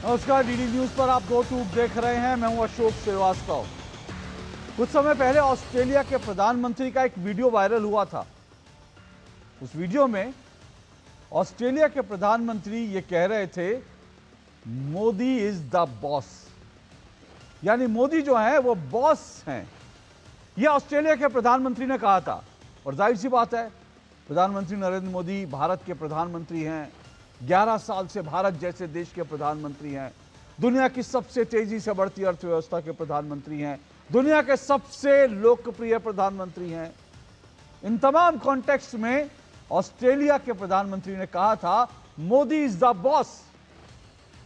नमस्कार, DD news पर आप दो टूक देख रहे हैं। मैं हूं अशोक श्रीवास्तव। कुछ समय पहले ऑस्ट्रेलिया के प्रधानमंत्री का एक वीडियो वायरल हुआ था। उस वीडियो में ऑस्ट्रेलिया के प्रधानमंत्री ये कह रहे थे, मोदी इज द बॉस, यानी मोदी जो है वो बॉस हैं। यह ऑस्ट्रेलिया के प्रधानमंत्री ने कहा था। और जाहिर सी बात है, प्रधानमंत्री नरेंद्र मोदी भारत के प्रधानमंत्री हैं। 11 साल से भारत जैसे देश के प्रधानमंत्री हैं। दुनिया की सबसे तेजी से बढ़ती अर्थव्यवस्था के प्रधानमंत्री हैं। दुनिया के सबसे लोकप्रिय प्रधानमंत्री हैं। इन तमाम कॉन्टेक्स्ट में ऑस्ट्रेलिया के प्रधानमंत्री ने कहा था, मोदी इज द बॉस।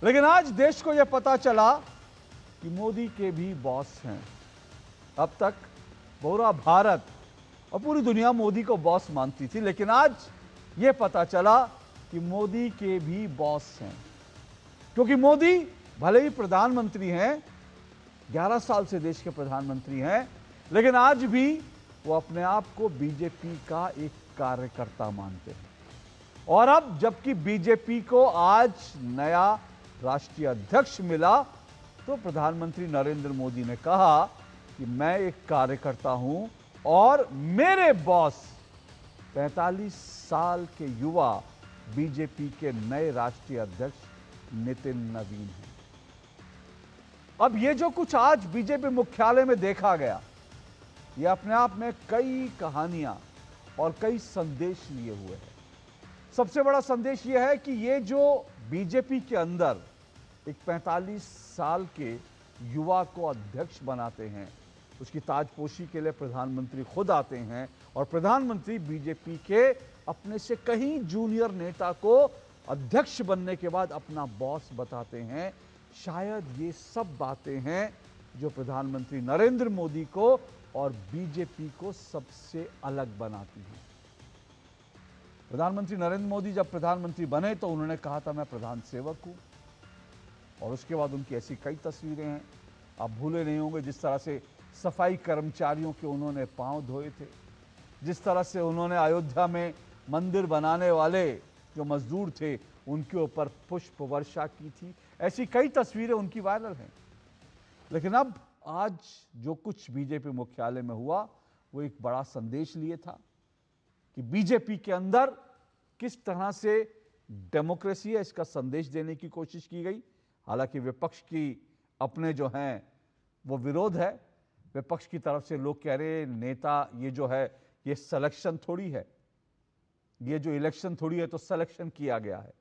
लेकिन आज देश को यह पता चला कि मोदी के भी बॉस हैं। अब तक पूरा भारत और पूरी दुनिया मोदी को बॉस मानती थी, लेकिन आज यह पता चला कि मोदी के भी बॉस हैं। क्योंकि मोदी भले ही प्रधानमंत्री हैं, 11 साल से देश के प्रधानमंत्री हैं, लेकिन आज भी वो अपने आप को बीजेपी का एक कार्यकर्ता मानते हैं। और अब जबकि बीजेपी को आज नया राष्ट्रीय अध्यक्ष मिला, तो प्रधानमंत्री नरेंद्र मोदी ने कहा कि मैं एक कार्यकर्ता हूं और मेरे बॉस 45 साल के युवा बीजेपी के नए राष्ट्रीय अध्यक्ष नितिन नवीन हैं। अब ये जो कुछ आज बीजेपी मुख्यालय में देखा गया, ये अपने आप में कई कहानियां और कई संदेश लिए हुए हैं। सबसे बड़ा संदेश यह है कि ये जो बीजेपी के अंदर एक 45 साल के युवा को अध्यक्ष बनाते हैं, उसकी ताजपोशी के लिए प्रधानमंत्री खुद आते हैं और प्रधानमंत्री बीजेपी के अपने से कहीं जूनियर नेता को अध्यक्ष बनने के बाद अपना बॉस बताते हैं। शायद ये सब बातें हैं जो प्रधानमंत्री नरेंद्र मोदी को और बीजेपी को सबसे अलग बनाती हैं। प्रधानमंत्री नरेंद्र मोदी जब प्रधानमंत्री बने तो उन्होंने कहा था, मैं प्रधान सेवक हूं। और उसके बाद उनकी ऐसी कई तस्वीरें हैं, आप भूले नहीं होंगे, जिस तरह से सफाई कर्मचारियों के उन्होंने पांव धोए थे, जिस तरह से उन्होंने अयोध्या में मंदिर बनाने वाले जो मजदूर थे उनके ऊपर पुष्प वर्षा की थी। ऐसी कई तस्वीरें उनकी वायरल हैं। लेकिन अब आज जो कुछ बीजेपी मुख्यालय में हुआ, वो एक बड़ा संदेश लिए था कि बीजेपी के अंदर किस तरह से डेमोक्रेसी है, इसका संदेश देने की कोशिश की गई। हालांकि विपक्ष की अपने जो हैं वो विरोध है। विपक्ष की तरफ से लोग कह रहे हैं, नेता ये जो है ये सिलेक्शन थोड़ी है, ये जो इलेक्शन थोड़ी है, तो सिलेक्शन किया गया है।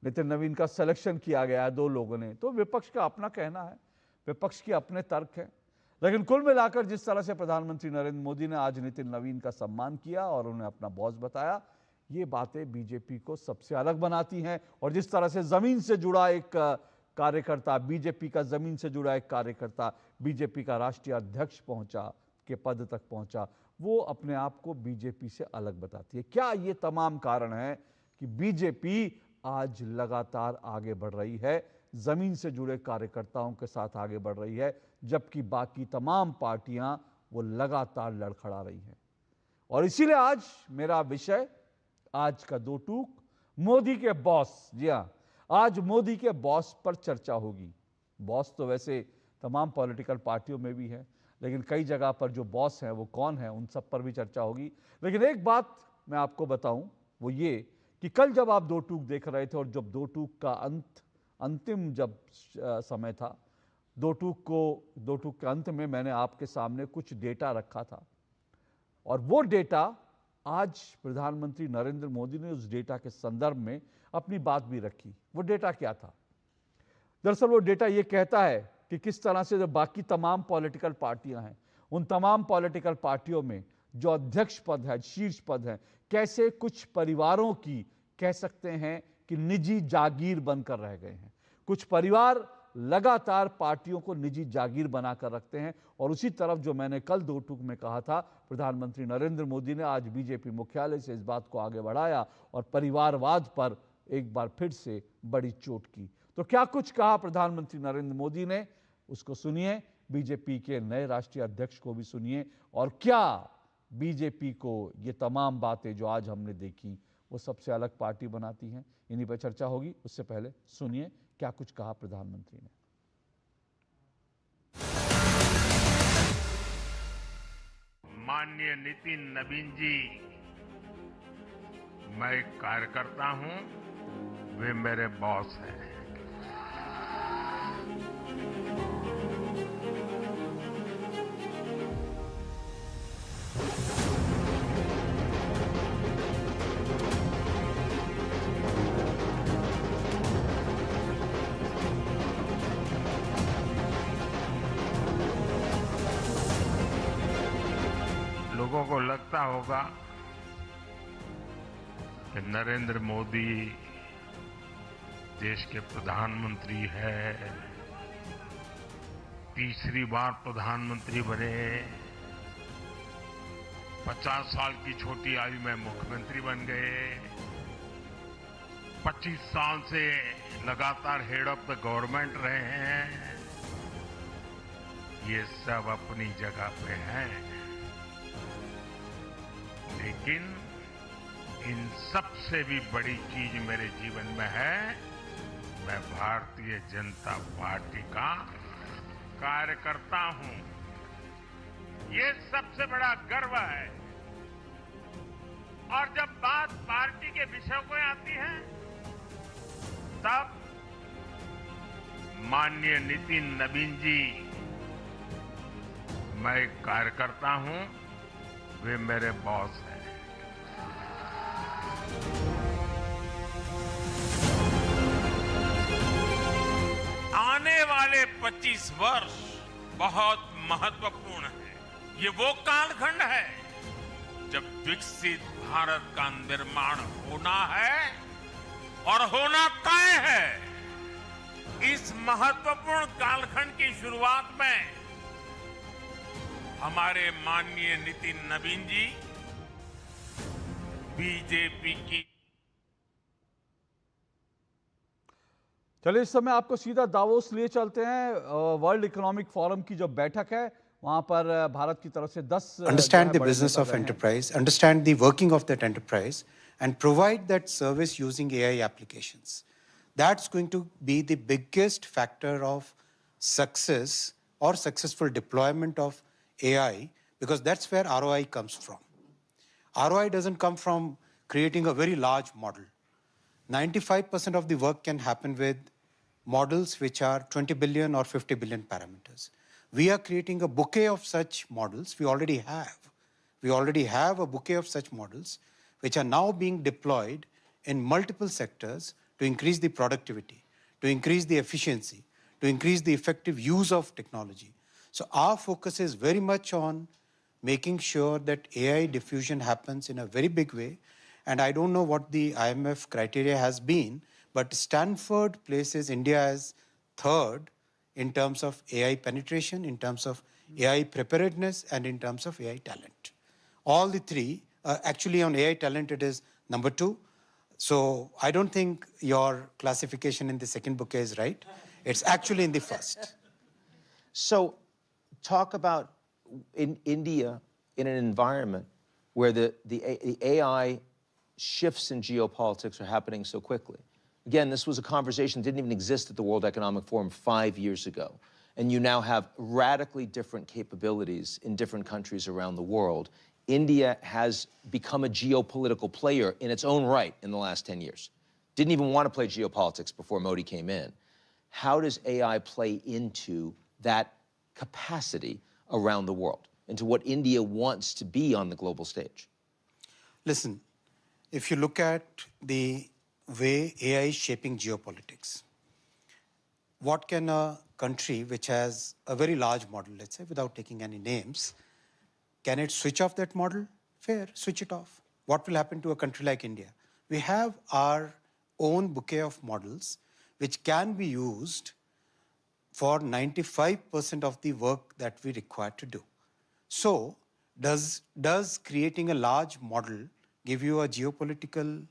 नितिन नवीन का सिलेक्शन किया गया है 2 लोगों ने। तो विपक्ष का अपना कहना है, विपक्ष के अपने तर्क हैं। लेकिन कुल मिलाकर जिस तरह से प्रधानमंत्री नरेंद्र मोदी ने आज नितिन नवीन का सम्मान किया और उन्हें अपना बॉस बताया, ये बातें बीजेपी को सबसे अलग बनाती हैं। और जिस तरह से जमीन से जुड़ा एक कार्यकर्ता, बीजेपी का जमीन से जुड़ा एक कार्यकर्ता बीजेपी का राष्ट्रीय अध्यक्ष पहुंचा, के पद तक पहुंचा, वो अपने आप को बीजेपी से अलग बताती है। क्या ये तमाम कारण है कि बीजेपी आज लगातार आगे बढ़ रही है, जमीन से जुड़े कार्यकर्ताओं के साथ आगे बढ़ रही है, जबकि बाकी तमाम पार्टियां वो लगातार लड़खड़ा रही हैं। और इसीलिए आज मेरा विषय, आज का दो टूक, मोदी के बॉस। जी हां, आज मोदी के बॉस पर चर्चा होगी। बॉस तो वैसे तमाम पॉलिटिकल पार्टियों में भी है, लेकिन कई जगह पर जो बॉस हैं वो कौन है, उन सब पर भी चर्चा होगी। लेकिन एक बात मैं आपको बताऊं, वो ये कि कल जब आप दो टूक देख रहे थे और जब दो टूक का अंतिम जब समय था, दो टूक के अंत में मैंने आपके सामने कुछ डेटा रखा था। और वो डेटा आज प्रधानमंत्री नरेंद्र मोदी ने उस डेटा के संदर्भ में अपनी बात भी रखी। वो डेटा क्या था? दरअसल वो डेटा ये कहता है कि किस तरह से जो बाकी तमाम पॉलिटिकल पार्टियां हैं, उन तमाम पॉलिटिकल पार्टियों में जो अध्यक्ष पद है, शीर्ष पद है, कैसे कुछ परिवारों की कह सकते हैं कि निजी जागीर बनकर रह गए हैं। कुछ परिवार लगातार पार्टियों को निजी जागीर बनाकर रखते हैं। और उसी तरफ जो मैंने कल दो टूक में कहा था, प्रधानमंत्री नरेंद्र मोदी ने आज बीजेपी मुख्यालय से इस बात को आगे बढ़ाया और परिवारवाद पर एक बार फिर से बड़ी चोट की। तो क्या कुछ कहा प्रधानमंत्री नरेंद्र मोदी ने, उसको सुनिए। बीजेपी के नए राष्ट्रीय अध्यक्ष को भी सुनिए। और क्या बीजेपी को ये तमाम बातें जो आज हमने देखी वो सबसे अलग पार्टी बनाती हैं। इन्हीं पर चर्चा होगी। उससे पहले सुनिए क्या कुछ कहा प्रधानमंत्री ने। माननीय नितिन नबीन जी, मैं एक कार्यकर्ता हूं, वे मेरे बॉस हैं। लोगों को लगता होगा कि नरेंद्र मोदी देश के प्रधानमंत्री है, तीसरी बार प्रधानमंत्री बने, 50 साल की छोटी आयु में मुख्यमंत्री बन गए, 25 साल से लगातार हेड ऑफ द गवर्नमेंट रहे हैं। ये सब अपनी जगह पे हैं, लेकिन इन सबसे भी बड़ी चीज मेरे जीवन में है, मैं भारतीय जनता पार्टी का कार्यकर्ता हूं। ये सबसे बड़ा गर्व है। और जब बात पार्टी के विषयों को आती है, तब माननीय नितिन नबीन जी, मैं एक कार्यकर्ता हूं, वे मेरे बॉस हैं। आने वाले 25 वर्ष बहुत महत्वपूर्ण है। ये वो कालखंड है जब विकसित भारत का निर्माण होना है और होना तय है। इस महत्वपूर्ण कालखंड की शुरुआत में हमारे माननीय नितिन नबीन जी बीजेपी की। चलिए इस समय आपको सीधा दावोस लिए चलते हैं। वर्ल्ड इकोनॉमिक फोरम की जो बैठक है, वहां पर भारत की तरफ से 10 understand the business of enterprise, understand the working of that enterprise, and provide that service using AI applications. That's going to be the biggest factor of success or successful deployment of AI, because that's where ROI comes from. ROI doesn't come from creating a very large model. 95% of the work can happen with models which are 20 billion or 50 billion parameters. We are creating a bouquet of such models. We already have a bouquet of such models which are now being deployed in multiple sectors to increase the productivity, to increase the efficiency, to increase the effective use of technology. So our focus is very much on making sure that AI diffusion happens in a very big way. And I don't know what the IMF criteria has been, but Stanford places India as third in terms of AI penetration, in terms of AI preparedness, and in terms of AI talent. All the three, actually on AI talent it is number 2. So I don't think your classification in the second bouquet is right. It's actually in the first. So talk about in India in an environment where the AI shifts in geopolitics are happening so quickly. Again, this was a conversation that didn't even exist at the World Economic Forum 5 years ago. And you now have radically different capabilities in different countries around the world. India has become a geopolitical player in its own right in the last 10 years. Didn't even want to play geopolitics before Modi came in. How does AI play into that capacity around the world, into what India wants to be on the global stage? Listen, if you look at the way AI is shaping geopolitics, what can a country which has a very large model, let's say, without taking any names, can it switch off that model? Fair, switch it off. What will happen to a country like India? We have our own bouquet of models which can be used for 95% of the work that we require to do. So, does creating a large model give you a geopolitical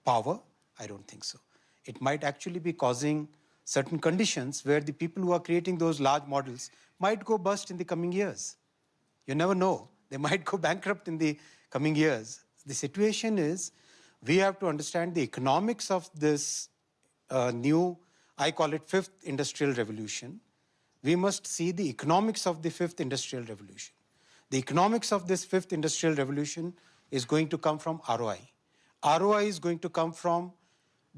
power? I don't think so. It might actually be causing certain conditions where the people who are creating those large models might go bust in the coming years. You never know. They might go bankrupt in the coming years. The situation is we have to understand the economics of this new, I call it fifth industrial revolution. We must see the economics of the fifth industrial revolution. The economics of this fifth industrial revolution is going to come from ROI. ROI is going to come from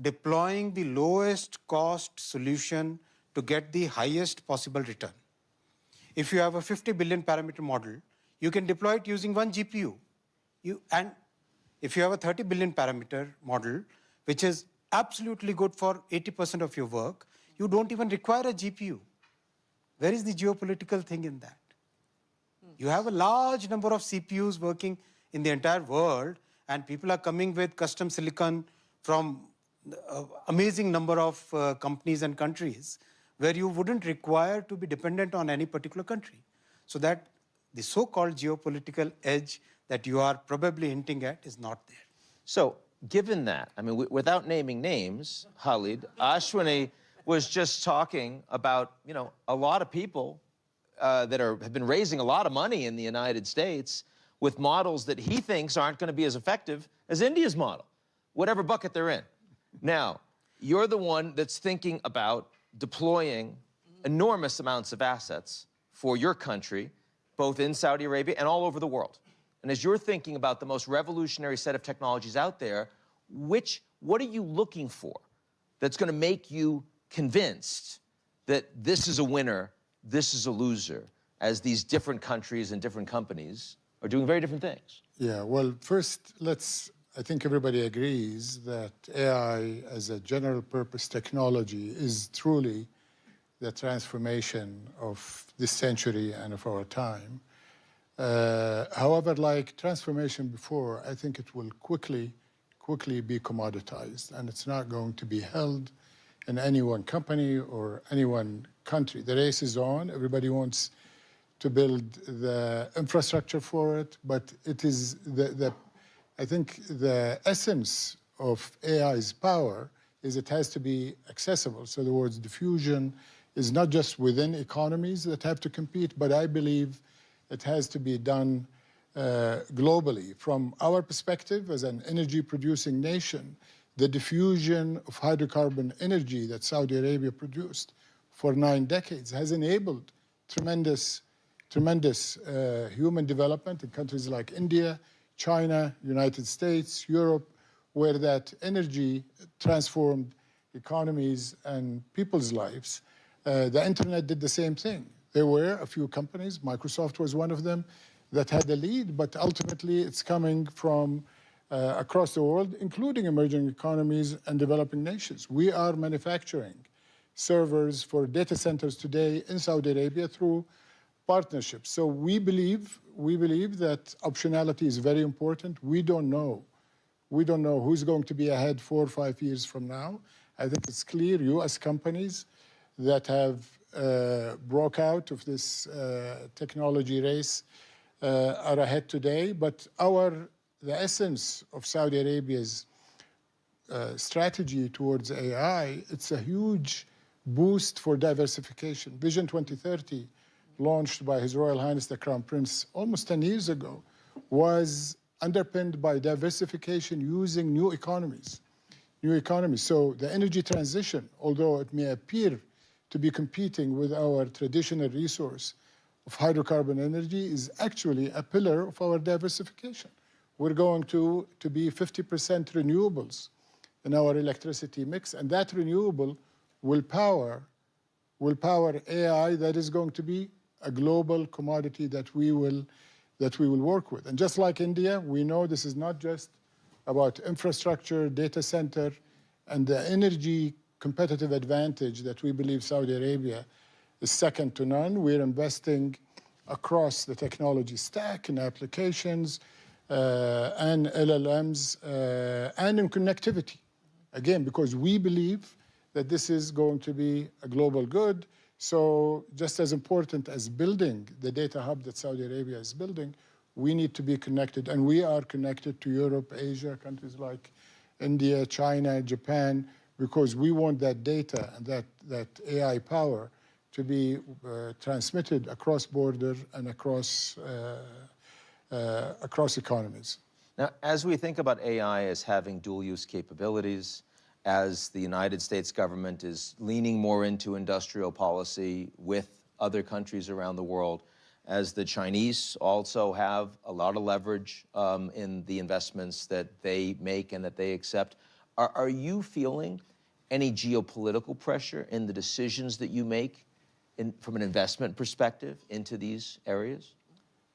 deploying the lowest cost solution to get the highest possible return. If you have a 50 billion parameter model, you can deploy it using one GPU. And if you have a 30 billion parameter model, which is absolutely good for 80% of your work, you don't even require a GPU. Where is the geopolitical thing in that? You have a large number of CPUs working in the entire world, and people are coming with custom silicon from amazing number of companies and countries where you wouldn't require to be dependent on any particular country. So that the so-called geopolitical edge that you are probably hinting at is not there. So given that, I mean, without naming names, Khalid, Ashwini was just talking about, you know, a lot of people that have been raising a lot of money in the United States with models that he thinks aren't going to be as effective as India's model, whatever bucket they're in. Now, you're the one that's thinking about deploying enormous amounts of assets for your country, both in Saudi Arabia and all over the world. And as you're thinking about the most revolutionary set of technologies out there, what are you looking for that's going to make you convinced that this is a winner, this is a loser, as these different countries and different companies are doing very different things? Yeah, well, first, I think everybody agrees that AI as a general purpose technology is truly the transformation of this century and of our time. However, like transformation before, I think it will quickly be commoditized, and it's not going to be held in any one company or any one country. The race is on. Everybody wants to build the infrastructure for it, but it is I think the essence of AI's power is it has to be accessible. So the words diffusion is not just within economies that have to compete, but I believe it has to be done globally. From our perspective as an energy-producing nation, the diffusion of hydrocarbon energy that Saudi Arabia produced for 9 decades has enabled tremendous human development in countries like India, China, United States, Europe, where that energy transformed economies and people's lives. The internet did the same thing. There were a few companies, Microsoft was one of them, that had the lead, but ultimately it's coming from across the world, including emerging economies and developing nations. We are manufacturing servers for data centers today in Saudi Arabia through partnerships. So we believe that optionality is very important. We don't know who's going to be ahead 4 or 5 years from now. I think it's clear U.S. companies that have broke out of this technology race are ahead today, but the essence of Saudi Arabia's strategy towards AI, it's a huge boost for diversification. Vision 2030, launched by His Royal Highness the Crown Prince almost 10 years ago, was underpinned by diversification using new economies. So the energy transition, although it may appear to be competing with our traditional resource of hydrocarbon energy, is actually a pillar of our diversification. We're going to be 50% renewables in our electricity mix, and that renewable will power AI that is going to be a global commodity that we will work with. And just like India, we know this is not just about infrastructure, data center, and the energy competitive advantage that we believe Saudi Arabia is second to none. We're investing across the technology stack in applications and LLMs and in connectivity. Again, because we believe that this is going to be a global good. So just as important as building the data hub that Saudi Arabia is building, we need to be connected, and we are connected to Europe, Asia, countries like India, China, Japan, because we want that data and that AI power to be transmitted across border and across economies. Now, as we think about AI as having dual-use capabilities, as the United States government is leaning more into industrial policy with other countries around the world, as the Chinese also have a lot of leverage in the investments that they make and that they accept, are you feeling any geopolitical pressure in the decisions that you make from an investment perspective into these areas?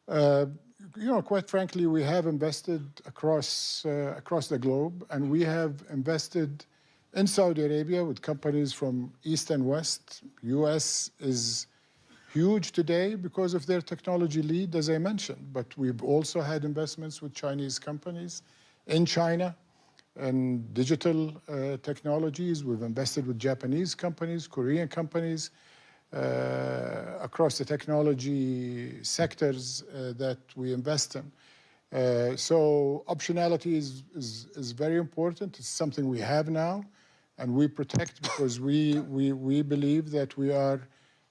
You know, quite frankly, we have invested across the globe, and we have invested in Saudi Arabia with companies from East and West. US is huge today because of their technology lead, as I mentioned, but we've also had investments with Chinese companies in China and digital technologies. We've invested with Japanese companies, Korean companies, across the technology sectors that we invest in. So optionality is very important. It's something we have now, and we protect because we believe that we are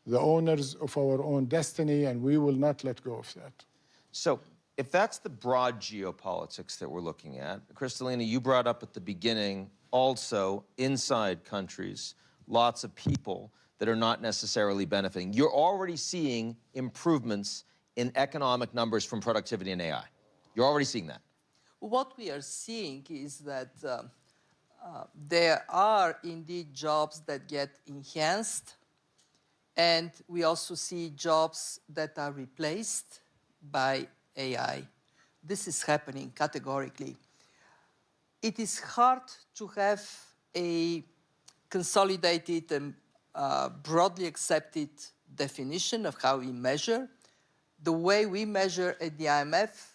the owners of our own destiny, and we will not let go of that. So if that's the broad geopolitics that we're looking at, Kristalina, you brought up at the beginning also inside countries, lots of people that are not necessarily benefiting. You're already seeing improvements in economic numbers from productivity and AI. You're already seeing that. What we are seeing is that there are indeed jobs that get enhanced, and we also see jobs that are replaced by AI. This is happening categorically. It is hard to have a consolidated and broadly accepted definition of how we measure. The way we measure at the IMF,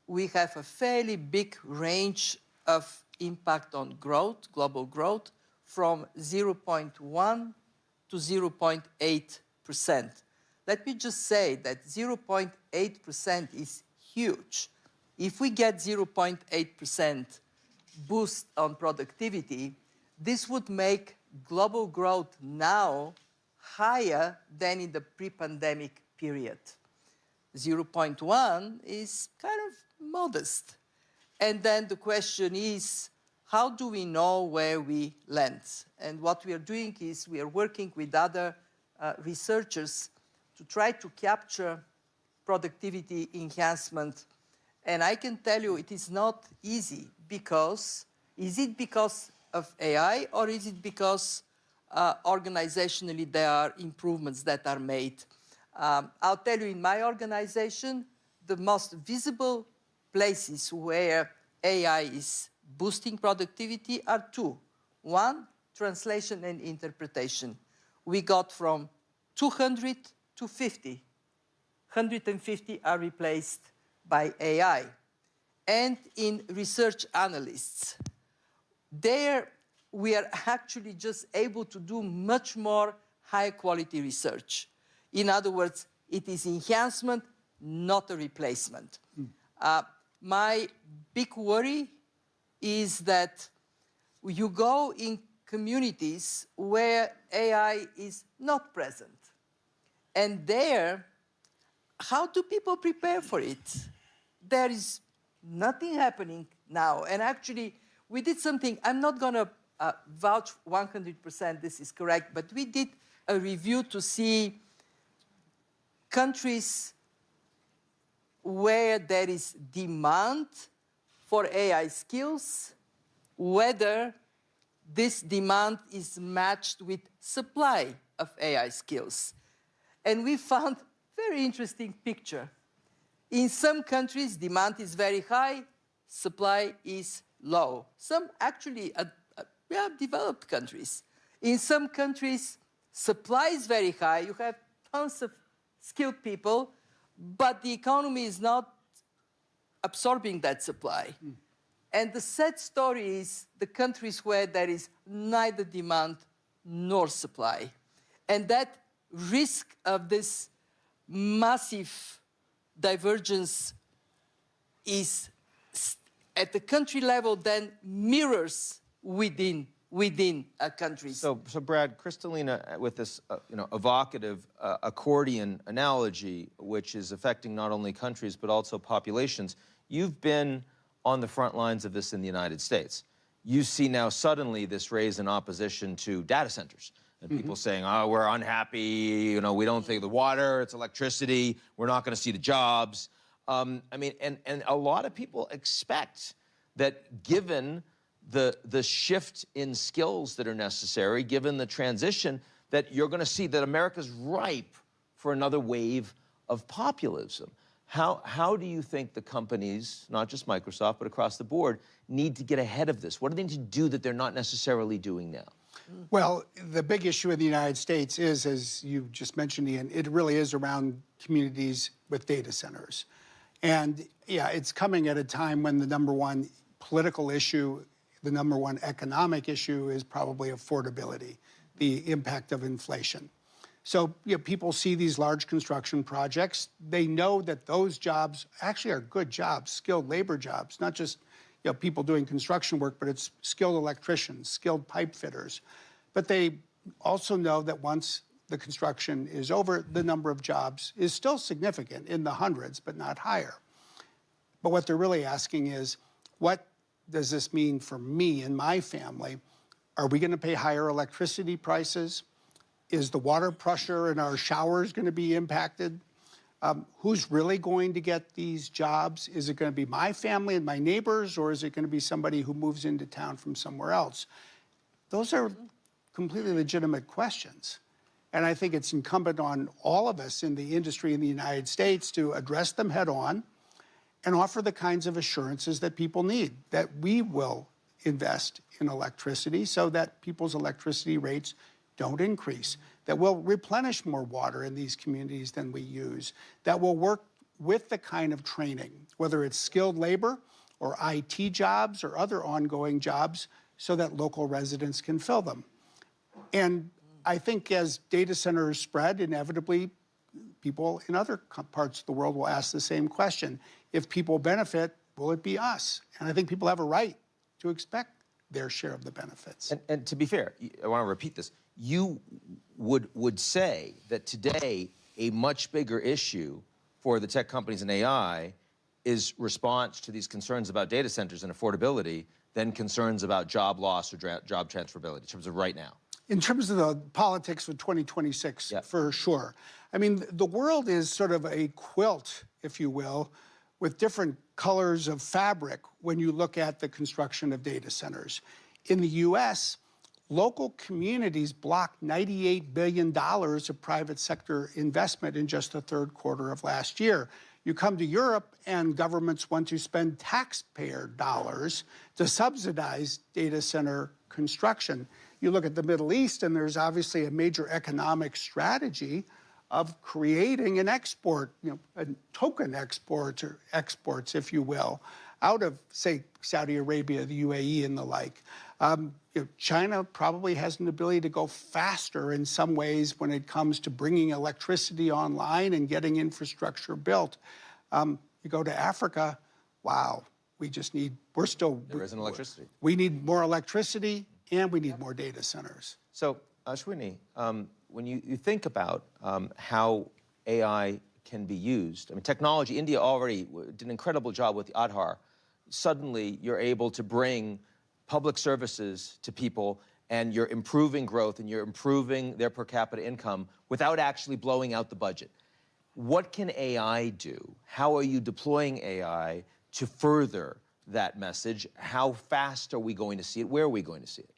we have a fairly big range of impact on growth, global growth, from 0.1 to 0.8%. Let me just say that 0.8% is huge. If we get 0.8% boost on productivity, this would make global growth now higher than in the pre-pandemic period. 0.1 is kind of modest. And then the question is, how do we know where we land? And what we are doing is we are working with other researchers to try to capture productivity enhancement. And I can tell you it is not easy because, is it because of AI or is it because organizationally there are improvements that are made? I'll tell you, in my organization, the most visible places where AI is boosting productivity are two. One, translation and interpretation. We got from 200 to 50. 150 are replaced by AI. And in research analysts, there we are actually just able to do much more high quality research. In other words, it is enhancement, not a replacement. My big worry is that you go in communities where AI is not present. And there, how do people prepare for it? There is nothing happening now. And actually, we did something, I'm not going to vouch 100% this is correct, but we did a review to see countries where there is demand for AI skills, whether this demand is matched with supply of AI skills. And we found a very interesting picture. In some countries, demand is very high, supply is low. Some actually developed countries. In some countries, supply is very high. You have tons of skilled people, but the economy is not absorbing that supply. And the sad story is the countries where there is neither demand nor supply. And that risk of this massive divergence is at the country level then mirrors within countries. So Brad, Kristalina, with this evocative accordion analogy, which is affecting not only countries but also populations, you've been on the front lines of this in the United States. You see now suddenly this raise in opposition to data centers. And people saying, oh, we're unhappy, you know, we don't think the water, it's electricity, we're not going to see the jobs. I mean, and a lot of people expect that given the shift in skills that are necessary, given the transition, that you're going to see that America's ripe for another wave of populism. How do you think the companies, not just Microsoft, but across the board, need to get ahead of this? What do they need to do that they're not necessarily doing now? Well, the big issue in the United States is, as you just mentioned, Ian, it really is around communities with data centers. And yeah, it's coming at a time when the number one political issue, the number one economic issue is probably affordability, the impact of inflation. So you know, people see these large construction projects. They know that those jobs actually are good jobs, skilled labor jobs, not just people doing construction work, but it's skilled electricians, skilled pipe fitters. But they also know that once the construction is over, the number of jobs is still significant, in the hundreds, but not higher. But what they're really asking is, what does this mean for me and my family? Are we going to pay higher electricity prices? Is the water pressure in our showers going to be impacted? Who's really going to get these jobs? Is it going to be my family and my neighbors, or is it going to be somebody who moves into town from somewhere else? Those are completely legitimate questions. And I think it's incumbent on all of us in the industry in the United States to address them head on and offer the kinds of assurances that people need, that we will invest in electricity so that people's electricity rates don't increase, that we'll replenish more water in these communities than we use, that will work with the kind of training, whether it's skilled labor or IT jobs or other ongoing jobs, so that local residents can fill them. And I think as data centers spread, inevitably, people in other parts of the world will ask the same question. If people benefit, will it be us? And I think people have a right to expect their share of the benefits. And to be fair, I want to repeat this. You would say that today a much bigger issue for the tech companies in AI is response to these concerns about data centers and affordability than concerns about job loss or job transferability in terms of right now. In terms of the politics of 2026, for sure. I mean, the world is sort of a quilt, if you will, with different colors of fabric when you look at the construction of data centers. In the US, local communities blocked $98 billion of private sector investment in just the third quarter of last year. You come to Europe and governments want to spend taxpayer dollars to subsidize data center construction. You look at the Middle East and there's obviously a major economic strategy of creating an export, a token export or exports, if you will, out of, say, Saudi Arabia, the UAE and the like. China probably has an ability to go faster in some ways when it comes to bringing electricity online and getting infrastructure built. You go to Africa, wow, there isn't electricity. We need more electricity and we need more data centers. So, Ashwini, when you think about how AI can be used, I mean, technology, India already did an incredible job with the Aadhaar. Suddenly, you're able to bring public services to people, and you're improving growth, and you're improving their per capita income without actually blowing out the budget. What can AI do? How are you deploying AI to further that message? How fast are we going to see it? Where are we going to see it?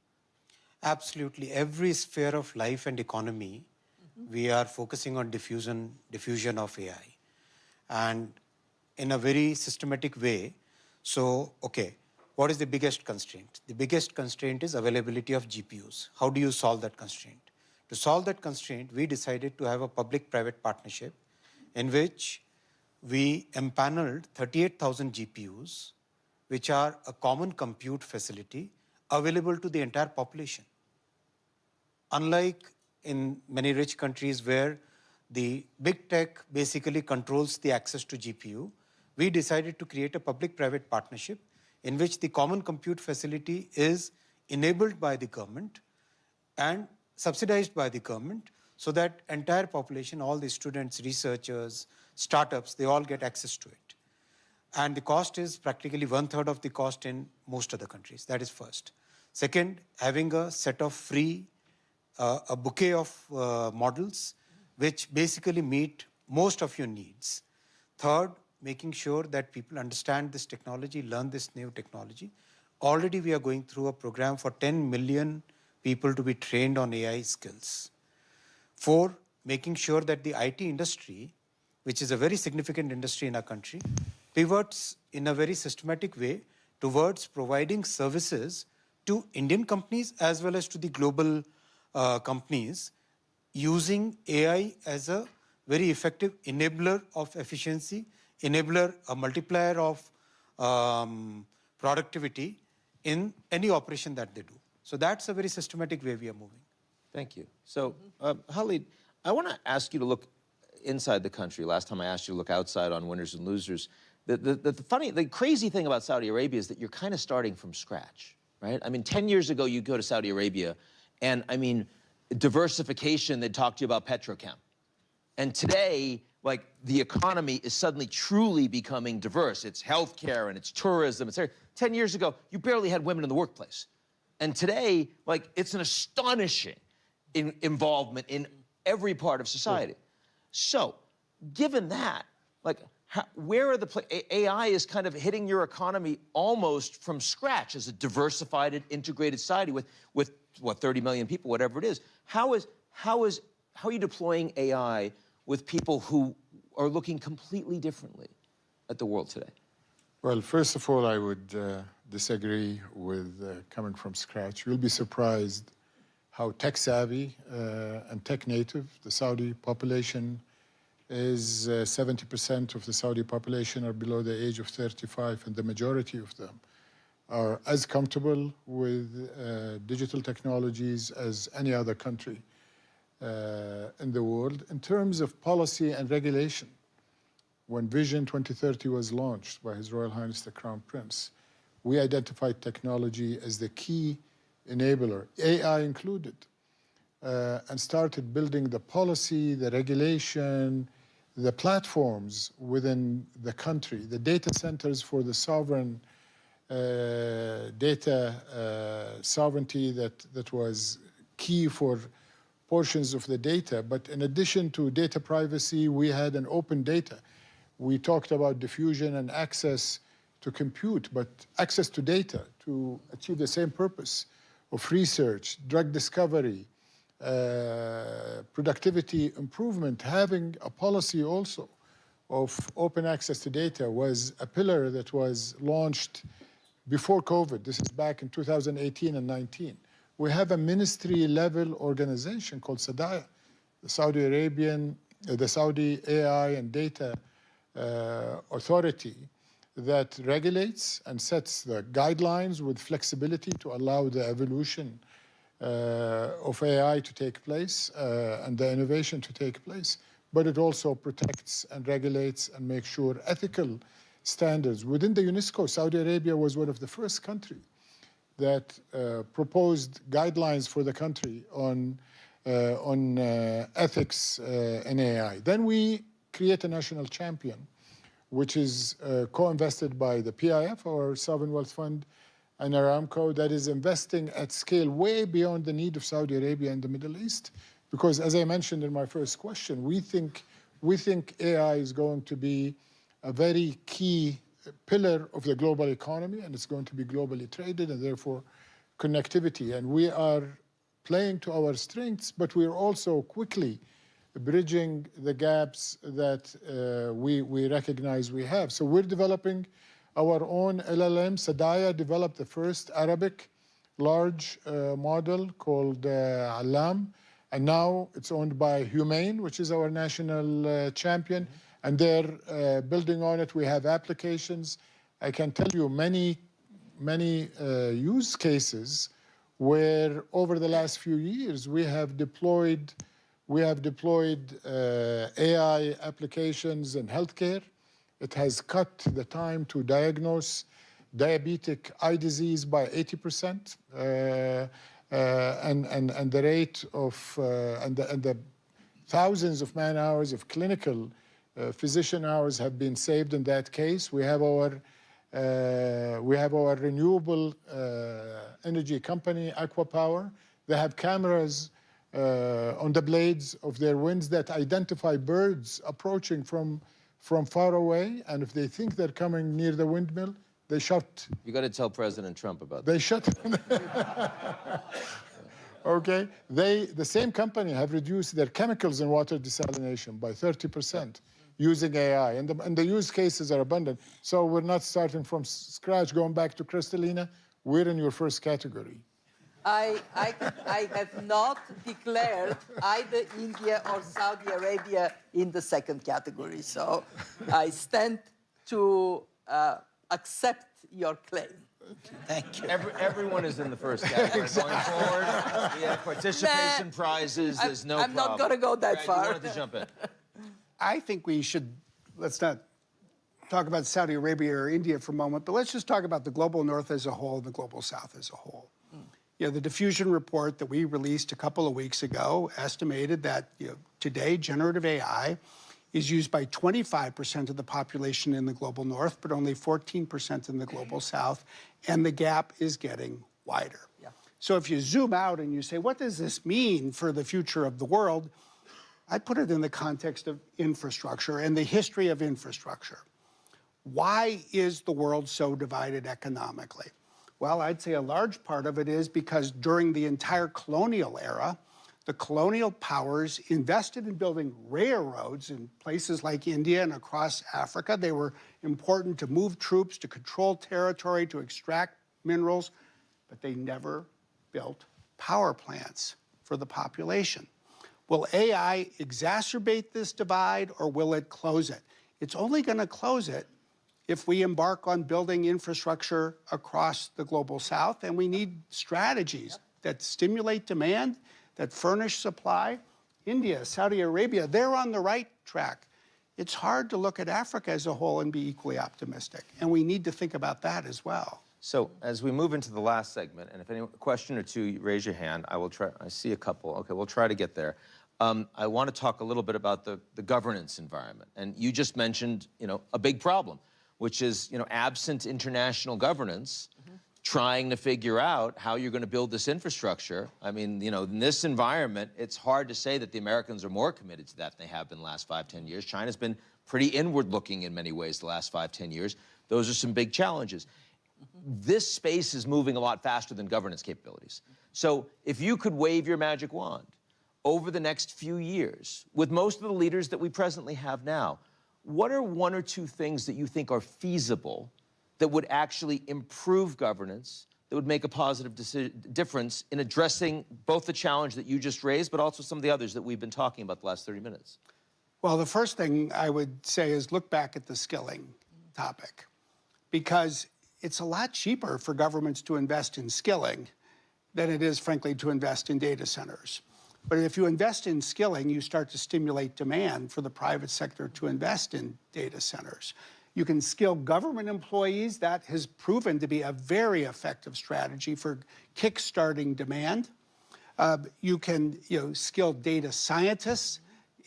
Absolutely. Every sphere of life and economy, we are focusing on diffusion of AI. And in a very systematic way. So, okay, what is the biggest constraint? The biggest constraint is availability of GPUs. How do you solve that constraint? To solve that constraint, we decided to have a public-private partnership in which we empaneled 38,000 GPUs, which are a common compute facility available to the entire population. Unlike in many rich countries where the big tech basically controls the access to GPU, we decided to create a public-private partnership in which the common compute facility is enabled by the government and subsidized by the government so that entire population, all the students, researchers, startups, they all get access to it. And the cost is practically 1/3 of the cost in most other countries. That is first. Second, having a set of free, a bouquet of models which basically meet most of your needs. Third, making sure that people understand this technology, learn this new technology. Already we are going through a program for 10 million people to be trained on AI skills. Four, making sure that the IT industry, which is a very significant industry in our country, pivots in a very systematic way towards providing services to Indian companies as well as to the global companies, using AI as a very effective enabler of efficiency, enabler, a multiplier of productivity in any operation that they do. So that's a very systematic way we are moving. Thank you. So, Khalid, I want to ask you to look inside the country. Last time I asked you to look outside on winners and losers. The crazy thing about Saudi Arabia is that you're kind of starting from scratch, right? I mean, 10 years ago, you go to Saudi Arabia, and I mean, diversification, they'd talk to you about petrochem. And today, like, the economy is suddenly truly becoming diverse. It's healthcare and it's tourism. It's 10 years ago, you barely had women in the workplace. And today, like, it's an astonishing involvement in every part of society. So, given that, like, where are AI is kind of hitting your economy almost from scratch as a diversified and integrated society with what, 30 million people, whatever it is. How are you deploying AI with people who are looking completely differently at the world today? Well, first of all, I would disagree with coming from scratch. You'll be surprised how tech-savvy and tech-native the Saudi population is. 70% of the Saudi population are below the age of 35, and the majority of them are as comfortable with digital technologies as any other country in the world. In terms of policy and regulation, when Vision 2030 was launched by His Royal Highness the Crown Prince, we identified technology as the key enabler, AI included, and started building the policy, the regulation, the platforms within the country, the data centers for the sovereign data sovereignty that was key for portions of the data. But in addition to data privacy, we had an open data. We talked about diffusion and access to compute, but access to data to achieve the same purpose of research, drug discovery, productivity improvement. Having a policy also of open access to data was a pillar that was launched before COVID. This is back in 2018 and 19. We have a ministry-level organization called SADAIA, the Saudi AI and Data Authority, that regulates and sets the guidelines with flexibility to allow the evolution of AI to take place and the innovation to take place. But it also protects and regulates and makes sure ethical standards. Within the UNESCO, Saudi Arabia was one of the first countries that proposed guidelines for the country on ethics in AI. Then we create a national champion, which is co-invested by the PIF, our Sovereign Wealth Fund, and Aramco, that is investing at scale way beyond the need of Saudi Arabia and the Middle East. Because as I mentioned in my first question, we think AI is going to be a very key pillar of the global economy, and it's going to be globally traded, and therefore connectivity. And we are playing to our strengths, but we're also quickly bridging the gaps that we recognize we have. So we're developing our own LLM. SADAIA developed the first Arabic large model called Alam, and now it's owned by Humane, which is our national champion, and they're building on it. We have applications. I can tell you many use cases where over the last few years we have deployed AI applications in healthcare. It has cut the time to diagnose diabetic eye disease by 80%, and the rate of and the thousands of man hours of clinical physician hours have been saved in that case. We have our renewable energy company, Aqua Power. They have cameras on the blades of their winds that identify birds approaching from far away, and if they think they're coming near the windmill, they shut. You got to tell President Trump about They that. shut. Okay, the same company have reduced their chemicals in water desalination by 30% using AI, and the use cases are abundant. So we're not starting from scratch, going back to Kristalina. We're in your first category. I have not declared either India or Saudi Arabia in the second category, so I stand to accept your claim. Thank you. Everyone is in the first category. Going forward, we have participation prizes. There's no I'm problem. not going to go that Brad, far. You wanted to jump in. I think we should, let's not talk about Saudi Arabia or India for a moment, but let's just talk about the global north as a whole and the global south as a whole. You know, the diffusion report that we released a couple of weeks ago estimated that today generative AI is used by 25% of the population in the global north, but only 14% in the global south, and the gap is getting wider. Yeah. So if you zoom out and you say, what does this mean for the future of the world? I put it in the context of infrastructure and the history of infrastructure. Why is the world so divided economically? Well, I'd say a large part of it is because during the entire colonial era, the colonial powers invested in building railroads in places like India and across Africa. They were important to move troops, to control territory, to extract minerals, but they never built power plants for the population. Will AI exacerbate this divide, or will it close it? It's only going to close it if we embark on building infrastructure across the global south, and we need strategies that stimulate demand, that furnish supply. India, Saudi Arabia, they're on the right track. It's hard to look at Africa as a whole and be equally optimistic, and we need to think about that as well. So as we move into the last segment, and if any question or two, raise your hand. I will try. I see a couple. Okay, we'll try to get there. I want to talk a little bit about the governance environment. And you just mentioned, a big problem, which is, absent international governance, trying to figure out how you're going to build this infrastructure. I mean, in this environment, it's hard to say that the Americans are more committed to that than they have been the last 5-10 years. China's been pretty inward-looking in many ways the last 5-10 years. Those are some big challenges. This space is moving a lot faster than governance capabilities. So if you could wave your magic wand over the next few years, with most of the leaders that we presently have now, what are one or two things that you think are feasible that would actually improve governance, that would make a positive difference in addressing both the challenge that you just raised, but also some of the others that we've been talking about the last 30 minutes? Well, the first thing I would say is look back at the skilling topic, because it's a lot cheaper for governments to invest in skilling than it is, frankly, to invest in data centers. But if you invest in skilling, you start to stimulate demand for the private sector to invest in data centers. You can skill government employees. That has proven to be a very effective strategy for kickstarting demand. You can skill data scientists.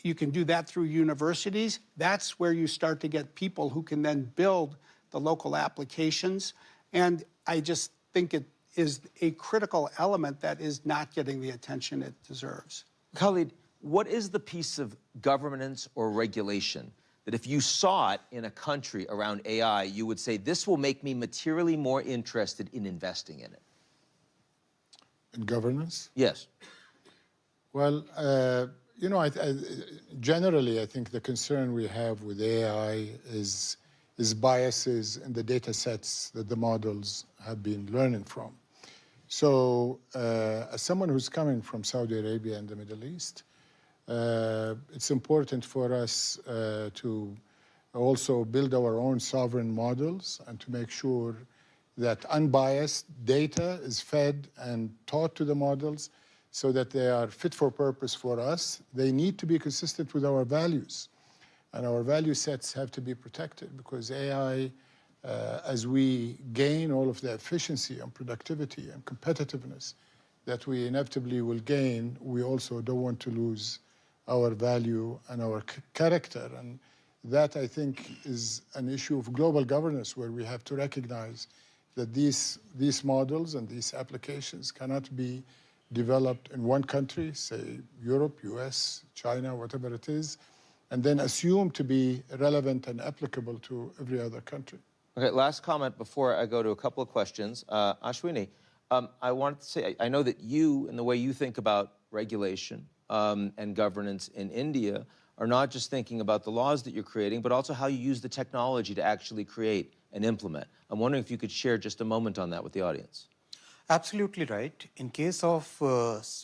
You can do that through universities. That's where you start to get people who can then build the local applications. And I just think it is a critical element that is not getting the attention it deserves. Khalid, what is the piece of governance or regulation that if you saw it in a country around AI, you would say, this will make me materially more interested in investing in it? In governance? Yes. Well, generally, I think the concern we have with AI is biases in the data sets that the models have been learning from. So as someone who's coming from Saudi Arabia and the Middle East, it's important for us to also build our own sovereign models and to make sure that unbiased data is fed and taught to the models so that they are fit for purpose for us. They need to be consistent with our values. And our value sets have to be protected, because AI, as we gain all of the efficiency and productivity and competitiveness that we inevitably will gain, we also don't want to lose our value and our character. And That, I think, is an issue of global governance where we have to recognize that these models and these applications cannot be developed in one country, say Europe, US, China, whatever it is, and then assumed to be relevant and applicable to every other country. Okay, last comment before I go to a couple of questions. Ashwini, I wanted to say, I know that you and the way you think about regulation and governance in India are not just thinking about the laws that you're creating, but also how you use the technology to actually create and implement. I'm wondering if you could share just a moment on that with the audience. Absolutely right. In case of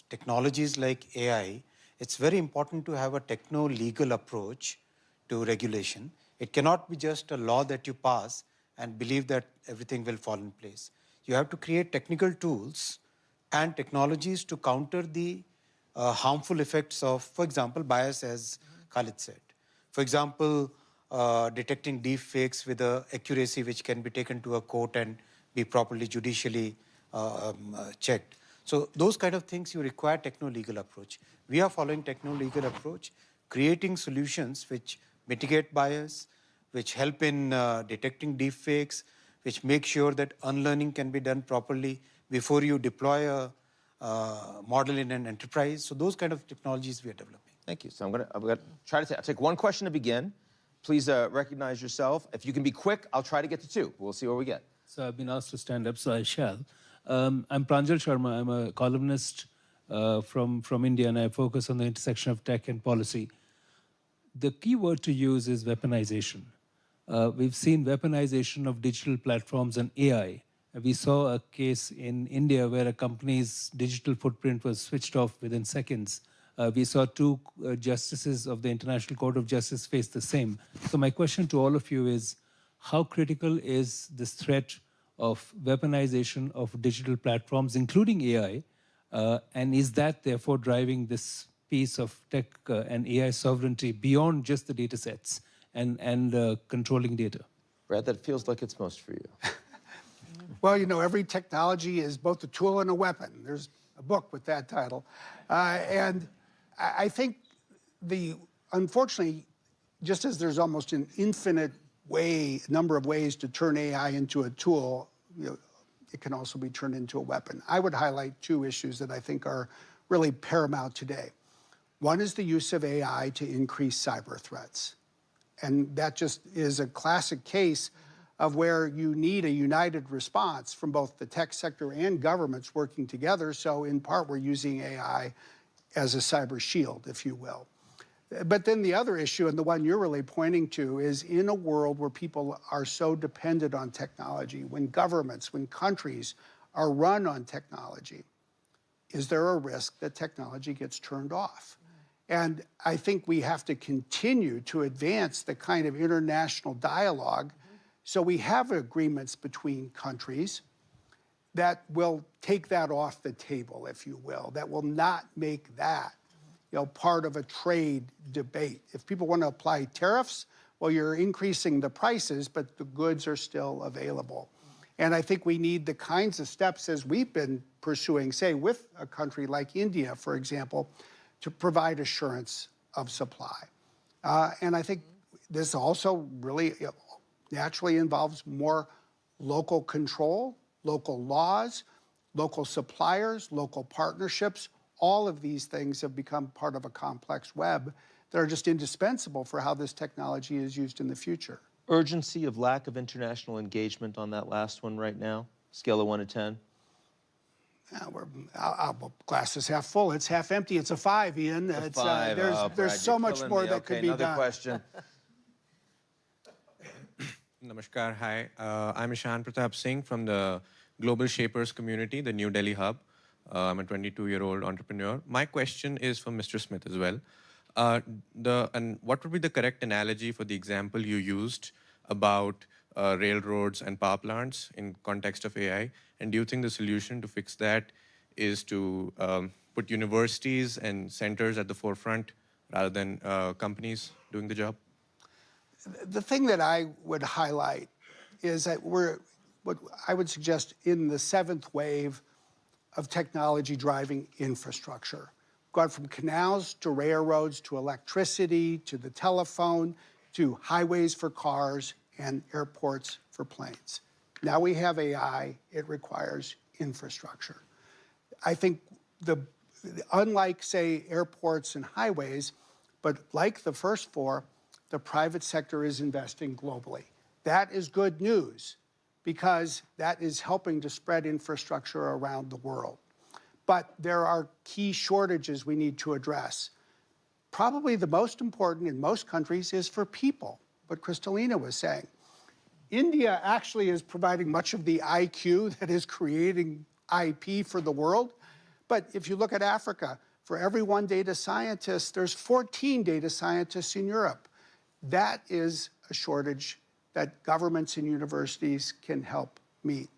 technologies like AI, it's very important to have a techno-legal approach to regulation. It cannot be just a law that you pass and believe that everything will fall in place. You have to create technical tools and technologies to counter the harmful effects of, for example, bias, as Khalid said. For example, detecting deep fakes with an accuracy which can be taken to a court and be properly judicially checked. So those kind of things, you require techno-legal approach. We are following techno-legal approach, creating solutions which mitigate bias, which help in detecting deep fakes, which make sure that unlearning can be done properly before you deploy a model in an enterprise. So those kind of technologies we are developing. Thank you. So I'm gonna try to I'll take one question to begin. Please recognize yourself. If you can be quick, I'll try to get to two. We'll see where we get. So I've been asked to stand up, so I shall. I'm Pranjal Sharma. I'm a columnist from India, and I focus on the intersection of tech and policy. The key word to use is weaponization. We've seen weaponization of digital platforms and AI. We saw a case in India where a company's digital footprint was switched off within seconds. We saw two justices of the International Court of Justice face the same. So my question to all of you is, how critical is this threat of weaponization of digital platforms, including AI, and is that therefore driving this piece of tech and AI sovereignty beyond just the data sets and controlling data? Brad, that feels like it's most for you. Well, you know, every technology is both a tool and a weapon. There's a book with that title. And I think unfortunately, just as there's almost an infinite number of ways to turn AI into a tool, you know, it can also be turned into a weapon. I would highlight two issues that I think are really paramount today. One is the use of AI to increase cyber threats. And that just is a classic case of where you need a united response from both the tech sector and governments working together. So in part, we're using AI as a cyber shield, if you will. But then the other issue, and the one you're really pointing to, is in a world where people are so dependent on technology, when governments, when countries are run on technology, is there a risk that technology gets turned off? And I think we have to continue to advance the kind of international dialogue so we have agreements between countries that will take that off the table, if you will, that will not make that, you know, part of a trade debate. If people want to apply tariffs, well, you're increasing the prices, but the goods are still available. And I think we need the kinds of steps as we've been pursuing, say, with a country like India, for example, to provide assurance of supply. And I think this also really naturally involves more local control, local laws, local suppliers, local partnerships. All of these things have become part of a complex web that are just indispensable for how this technology is used in the future. Urgency of lack of international engagement on that last one right now, scale of 1 to 10? Glass is half full, it's half empty. It's a 5, Ian. It's a 5. There's so much more that could be done. Another question. Namaskar, hi. I'm Ishan Pratap Singh from the Global Shapers community, the New Delhi Hub. I'm a 22-year-old entrepreneur. My question is for Mr. Smith as well. And what would be the correct analogy for the example you used about railroads and power plants in context of AI? And do you think the solution to fix that is to put universities and centers at the forefront rather than companies doing the job? The thing that I would highlight is that we're, what I would suggest, in the 7th wave of technology driving infrastructure. Gone from canals to railroads to electricity to the telephone to highways for cars and airports for planes. Now we have AI, it requires infrastructure. I think unlike, say, airports and highways, but like the first four, the private sector is investing globally. That is good news because that is helping to spread infrastructure around the world. But there are key shortages we need to address. Probably the most important in most countries is for people, what Kristalina was saying. India actually is providing much of the IQ that is creating IP for the world. But if you look at Africa, for every one data scientist, there's 14 data scientists in Europe. That is a shortage that governments and universities can help meet.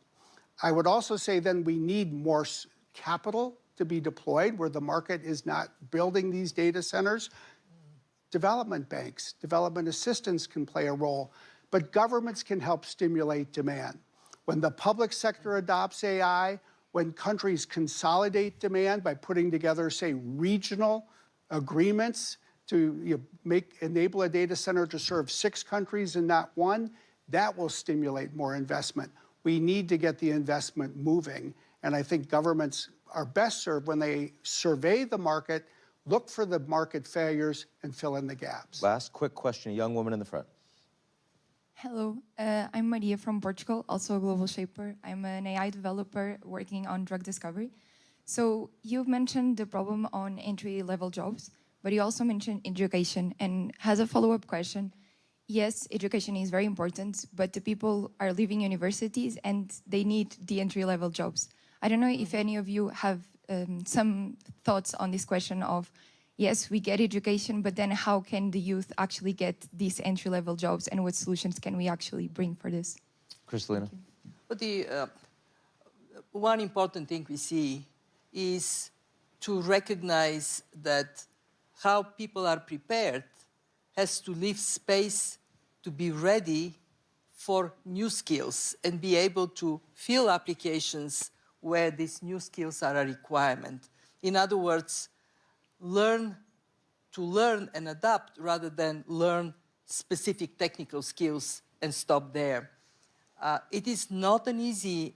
I would also say then we need more capital to be deployed where the market is not building these data centers. Development banks, development assistance can play a role, but governments can help stimulate demand. When the public sector adopts AI, when countries consolidate demand by putting together, say, regional agreements to enable a data center to serve 6 countries and not 1, that will stimulate more investment. We need to get the investment moving, and I think governments are best served when they survey the market, look for the market failures, and fill in the gaps. Last quick question, a young woman in the front. Hello, I'm Maria from Portugal, also a global shaper. I'm an AI developer working on drug discovery. So you've mentioned the problem on entry-level jobs, but you also mentioned education. And as a follow-up question, yes, education is very important, but the people are leaving universities and they need the entry-level jobs. I don't know if any of you have some thoughts on this question of, yes, we get education, but then how can the youth actually get these entry-level jobs, and what solutions can we actually bring for this? Kristalina? But one important thing we see is to recognize that how people are prepared has to leave space to be ready for new skills and be able to fill applications where these new skills are a requirement. In other words, learn and adapt rather than learn specific technical skills and stop there. It is not an easy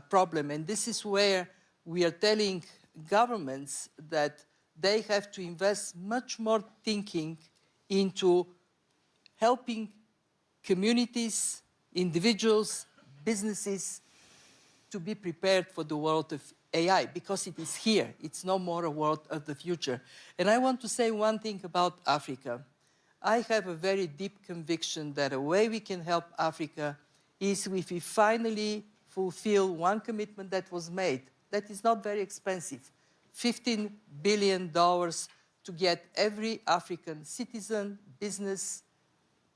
problem, and this is where we are telling governments that they have to invest much more thinking into helping communities, individuals, businesses to be prepared for the world of AI, because it is here. It's no more a world of the future. And I want to say one thing about Africa. I have a very deep conviction that a way we can help Africa is if we finally fulfill one commitment that was made. That is not very expensive. $15 billion to get every African citizen, business,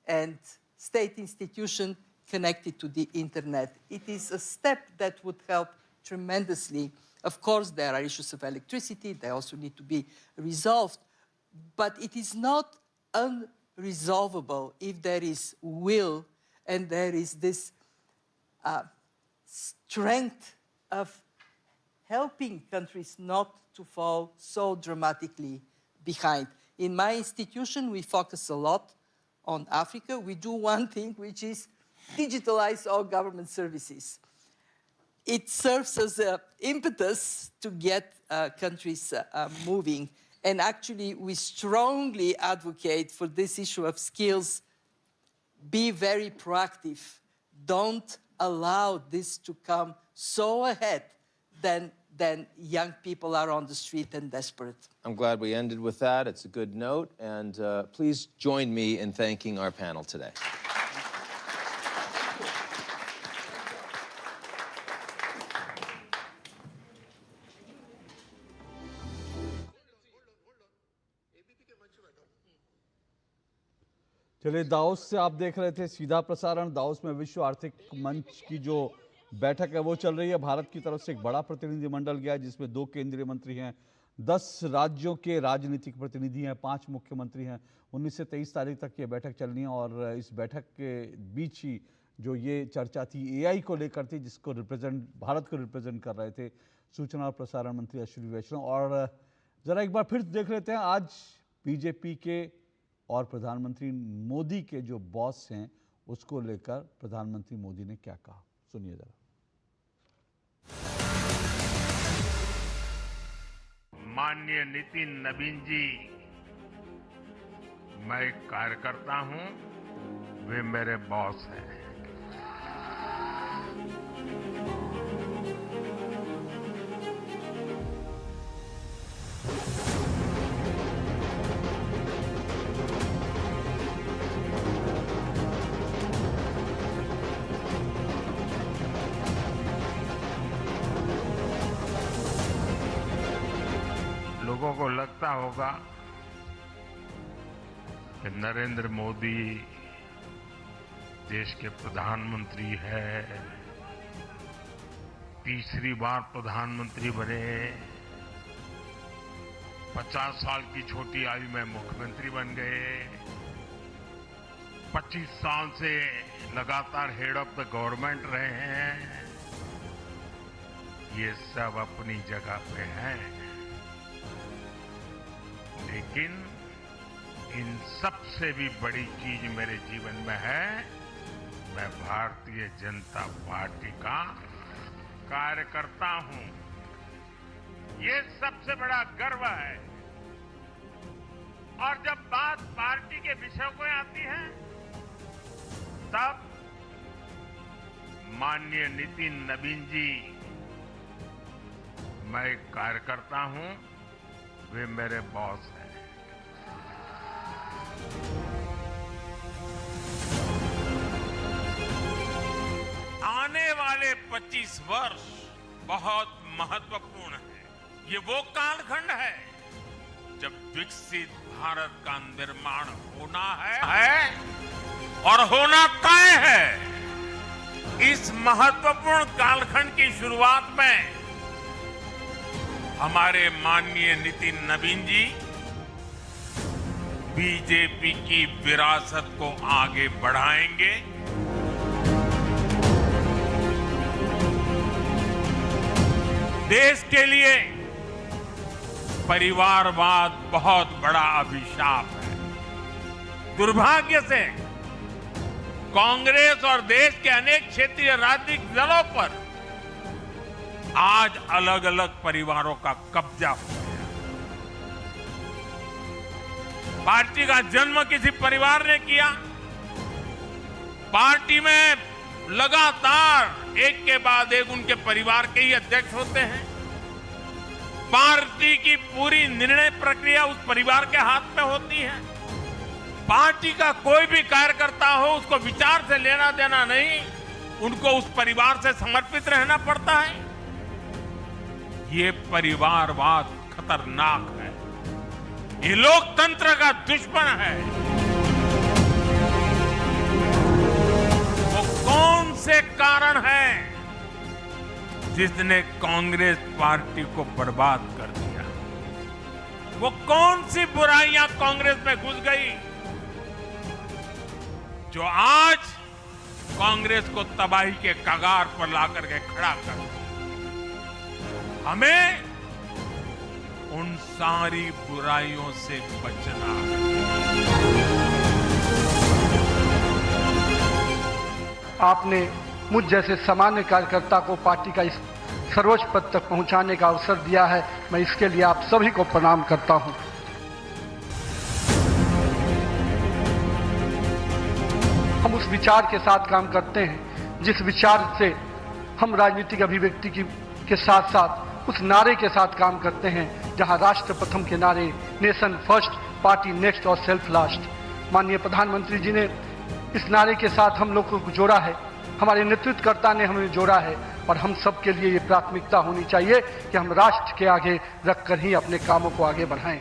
and state institution connected to the internet. It is a step that would help tremendously. Of course, there are issues of electricity. They also need to be resolved. But it is not unresolvable if there is will and there is this strength of helping countries not to fall so dramatically behind. In my institution, we focus a lot on Africa. We do one thing, which is digitalize all government services. It serves as an impetus to get countries moving. And actually, we strongly advocate for this issue of skills. Be very proactive. Don't allow this to come so ahead then young people are on the street and desperate. I'm glad we ended with that. It's a good note. And please join me in thanking our panel today. चलिए, Davos से आप देख रहे थे सीधा प्रसारण। Davos में विश्व आर्थिक मंच की जो बैठक है वो चल रही है। भारत की तरफ से एक बड़ा प्रतिनिधिमंडल गया जिसमें 2 केंद्रीय मंत्री हैं, 10 राज्यों के राजनीतिक प्रतिनिधि हैं, 5 मुख्यमंत्री हैं। 19 से 23 तारीख तक ये बैठक चलनी है और इस बैठक के बीच ही जो ये चर्चा थी एआई को लेकर थी, जिसको भारत को रिप्रेजेंट कर रहे थे सूचना और प्रसारण मंत्री अश्विनी वैष्णव। और ज़रा एक बार फिर देख लेते हैं आज बीजेपी के और प्रधानमंत्री मोदी के जो बॉस हैं उसको लेकर प्रधानमंत्री मोदी ने क्या कहा, सुनिए जरा। माननीय नितिन नबीन जी, मैं एक कार्यकर्ता हूं, वे मेरे बॉस हैं। लोगों को लगता होगा कि नरेंद्र मोदी देश के प्रधानमंत्री है, तीसरी बार प्रधानमंत्री बने, 50 साल की छोटी आयु में मुख्यमंत्री बन गए, 25 साल से लगातार हेड ऑफ द गवर्नमेंट रहे हैं। ये सब अपनी जगह पे हैं, लेकिन इन सबसे भी बड़ी चीज मेरे जीवन में है, मैं भारतीय जनता पार्टी का कार्यकर्ता हूं। ये सबसे बड़ा गर्व है। और जब बात पार्टी के विषयों को आती है, तब माननीय नितिन नबीन जी, मैं एक कार्यकर्ता हूं, वे मेरे बॉस हैं। आने वाले 25 वर्ष बहुत महत्वपूर्ण है। ये वो कालखंड है जब विकसित भारत का निर्माण होना है और होना तय है। इस महत्वपूर्ण कालखंड की शुरुआत में हमारे माननीय नितिन नबीन जी बीजेपी की विरासत को आगे बढ़ाएंगे। देश के लिए परिवारवाद बहुत बड़ा अभिशाप है। दुर्भाग्य से कांग्रेस और देश के अनेक क्षेत्रीय राजनीतिक दलों पर आज अलग अलग परिवारों का कब्जा हो गया। पार्टी का जन्म किसी परिवार ने किया, पार्टी में लगातार एक के बाद एक उनके परिवार के ही अध्यक्ष होते हैं। पार्टी की पूरी निर्णय प्रक्रिया उस परिवार के हाथ में होती है। पार्टी का कोई भी कार्यकर्ता हो, उसको विचार से लेना देना नहीं, उनको उस परिवार से समर्पित रहना पड़ता है। ये परिवारवाद खतरनाक है, ये लोकतंत्र का दुश्मन है। वो कौन से कारण हैं जिसने कांग्रेस पार्टी को बर्बाद कर दिया? वो कौन सी बुराइयां कांग्रेस में घुस गई जो आज कांग्रेस को तबाही के कगार पर लाकर के खड़ा कर दिया? हमें उन सारी बुराइयों से बचना है। आपने मुझ जैसे सामान्य कार्यकर्ता को पार्टी का इस सर्वोच्च पद तक पहुंचाने का अवसर दिया है। मैं इसके लिए आप सभी को प्रणाम करता हूं। हम उस विचार के साथ काम करते हैं जिस विचार से हम राजनीतिक अभिव्यक्ति के साथ साथ उस नारे के साथ काम करते हैं जहां राष्ट्र प्रथम के नारे नेशन फर्स्ट, पार्टी नेक्स्ट और सेल्फ लास्ट। माननीय प्रधानमंत्री जी ने इस नारे के साथ हम लोगों को जोड़ा है, हमारे नेतृत्वकर्ता ने हमें जोड़ा है और हम सब के लिए ये प्राथमिकता होनी चाहिए कि हम राष्ट्र के आगे रखकर ही अपने कामों को आगे बढ़ाएं।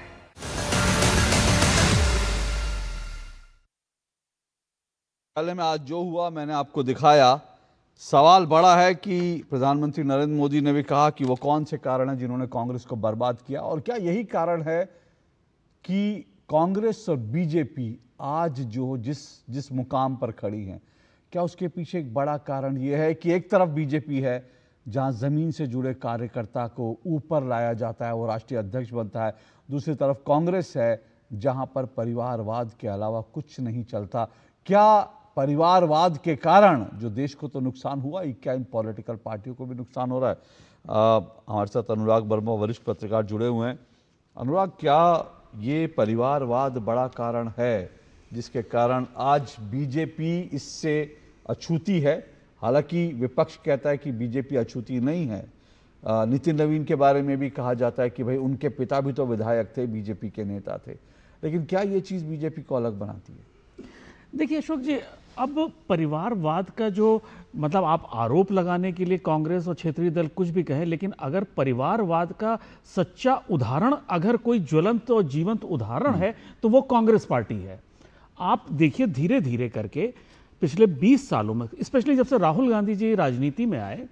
पहले में आज जो हुआ मैंने आपको दिखाया। सवाल बड़ा है कि प्रधानमंत्री नरेंद्र मोदी ने भी कहा कि वो कौन से कारण हैं जिन्होंने कांग्रेस को बर्बाद किया, और क्या यही कारण है कि कांग्रेस और बीजेपी आज जो जिस मुकाम पर खड़ी हैं, क्या उसके पीछे एक बड़ा कारण ये है कि एक तरफ बीजेपी है जहां जमीन से जुड़े कार्यकर्ता को ऊपर लाया जाता है, वो राष्ट्रीय अध्यक्ष बनता है, दूसरी तरफ कांग्रेस है जहां पर परिवारवाद के अलावा कुछ नहीं चलता। क्या परिवारवाद के कारण जो देश को तो नुकसान हुआ ही, क्या इन पॉलिटिकल पार्टियों को भी नुकसान हो रहा है? हमारे साथ अनुराग वर्मा, वरिष्ठ पत्रकार, जुड़े हुए हैं। अनुराग, क्या ये परिवारवाद बड़ा कारण है जिसके कारण आज बीजेपी इससे अछूती है? हालांकि विपक्ष कहता है कि बीजेपी अछूती नहीं है। नितिन नवीन के बारे में भी कहा जाता है कि भाई उनके पिता भी तो विधायक थे, बीजेपी के नेता थे। लेकिन क्या ये चीज़ बीजेपी को अलग बनाती है? देखिए अशोक जी, अब परिवारवाद का जो मतलब आप आरोप लगाने के लिए कांग्रेस और क्षेत्रीय दल कुछ भी कहें, लेकिन अगर परिवारवाद का सच्चा उदाहरण, अगर कोई ज्वलंत और जीवंत उदाहरण है तो वो कांग्रेस पार्टी है। आप देखिए धीरे धीरे करके पिछले 20 सालों में, स्पेशली जब से राहुल गांधी जी राजनीति में आए,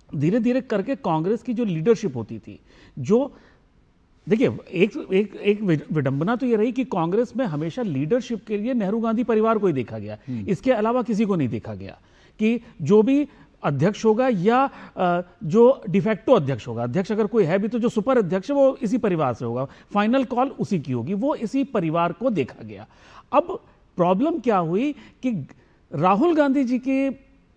धीरे धीरे करके कांग्रेस की जो लीडरशिप होती थी, जो देखिए एक विडंबना तो ये रही कि कांग्रेस में हमेशा लीडरशिप के लिए नेहरू गांधी परिवार को ही देखा गया, इसके अलावा किसी को नहीं देखा गया कि जो भी अध्यक्ष होगा या जो डिफेक्टो अध्यक्ष होगा, अध्यक्ष अगर कोई है भी तो जो सुपर अध्यक्ष है वो इसी परिवार से होगा, फाइनल कॉल उसी की होगी, वो इसी परिवार को देखा गया। अब प्रॉब्लम क्या हुई कि राहुल गांधी जी के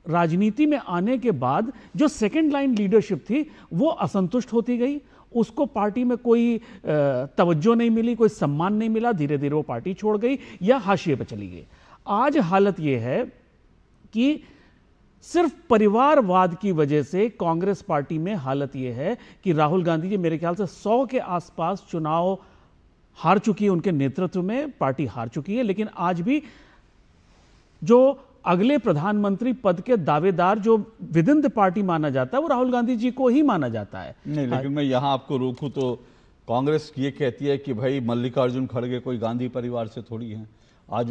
राजनीति में आने के बाद जो सेकेंड लाइन लीडरशिप थी वो असंतुष्ट होती गई, उसको पार्टी में कोई तवज्जो नहीं मिली, कोई सम्मान नहीं मिला, धीरे धीरे वो पार्टी छोड़ गई या हाशिए पे चली गई। आज हालत ये है कि सिर्फ परिवारवाद की वजह से कांग्रेस पार्टी में हालत ये है कि राहुल गांधी जी मेरे ख्याल से 100 के आसपास चुनाव हार चुकी है, उनके नेतृत्व में पार्टी हार चुकी है, लेकिन आज भी जो अगले प्रधानमंत्री पद के दावेदार जो विद इन द पार्टी माना जाता है वो राहुल गांधी जी को ही माना जाता है। नहीं, लेकिन मैं यहां आपको रोकूं तो कांग्रेस ये कहती है कि भाई मल्लिकार्जुन खड़गे कोई गांधी परिवार से थोड़ी हैं, आज